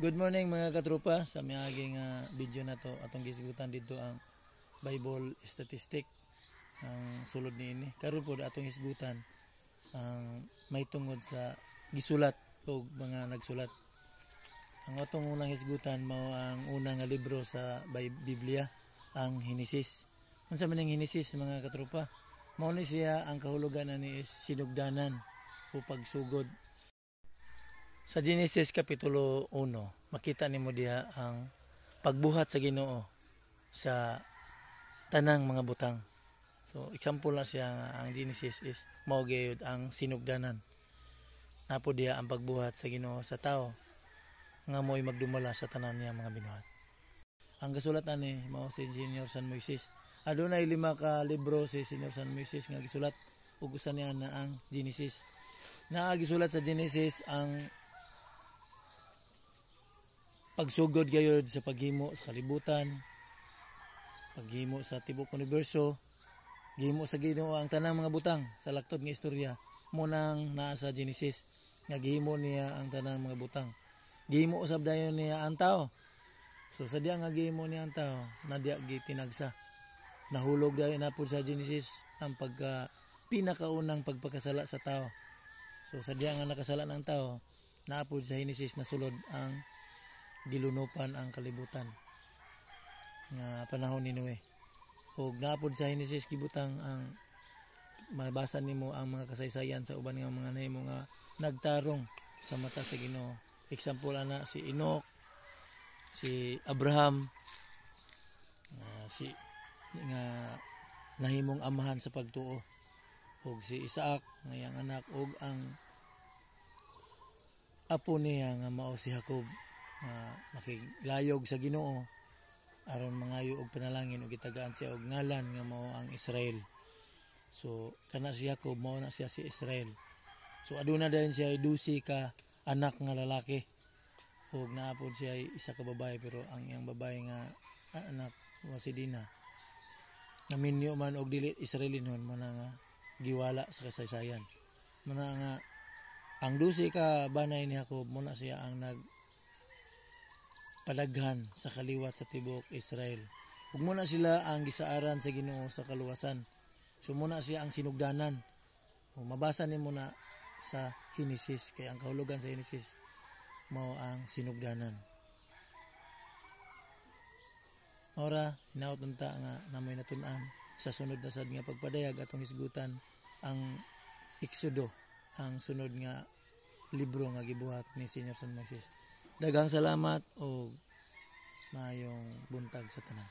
Good morning mga katropa. Sa miaging video na to atong gisgutan dito ang Bible statistic ang sulod niini. Karon pod atong isgutan ang may tungod sa gisulat o mga nagsulat. Ang atong unang isgutan mao ang unang nga libro sa Biblia, ang Henesis. Unsa man ang Henesis mga katropa? Mao ni siya ang kahulugan ani sinugdanan o pagsugod. Sa Genesis Kapitulo 1, makita nimo diha ang pagbuhat sa Ginoo sa tanang mga butang. So example na siya nga ang Genesis is mao gyud ang sinugdanan. Napo diha ang pagbuhat sa Ginoo sa tao nga mo'y magdumala sa tanan niya mga binuhat. Ang gasulat ani mao si Senior San Moises. Adunay 5 ka libro si Senior San Moises nga gisulat ug usa niya na ang Genesis. Naa gisulat sa Genesis ang pagsugod gayud sa paghimo sa kalibutan, paghimo sa tibok universo, gihimo sa Ginoo ang tanang mga butang sa laktod nga istorya mo nang naa sa Genesis nga gihimo niya ang tanang mga butang. Gihimo usab dayon niya ang tao. So sa diya nga gihimo niya ang tao, na diya gitinagsa. Nahulog dayon na po sa Genesis ang pinakaunang pagpakasala sa tao. So sa diya nga nakasala ng tao, naapod sa Henesis na sulod ang gilunupan ang kalibutan nga panahon ni Noe. Ug naapod sa Henesis gibutang ang mabasa nimo ang mga kasaysayan sa uban nga mga nahimo nga nagtarong sa mata sa Ginoo. Example ana si Enoch, si Abraham, si nga nahimong amahan sa pagtuo, ug si Isaac nga iyang anak, ug ang apo niya nga mao si Jacob nakiglayog sa Ginoo aron mangayo og panalangin ug gitagaan siya og ngalan nga mao ang Israel. So kana si Jacob mao na siya si Israel. So aduna dayon siya 12 ka anak nga lalaki ug naapod siya isa ka babae, pero ang iyang babae nga anak wa si Dina naminyo man og dili Israelinon mo na nga giwala sa kasaysayan. Mo na nga ang 12 ka banay ni Jacob mo na siya ang padaghan sa kaliwat sa tibok Israel. Ug muna sila ang gisaaran sa Ginoo sa kaluwasan. So muna siya ang sinugdanan. O mabasa nimo na sa Henesis, kay ang kahulugan sa Henesis mao ang sinugdanan. Ora hinaut unta nga namoy natun-an sa sunod na sad nga pagpadayag atong hisgutan ang Exodo, ang sunod nga libro nga gibuhat ni Senior San Moises. Daghang salamat o maayong buntag sa tanan.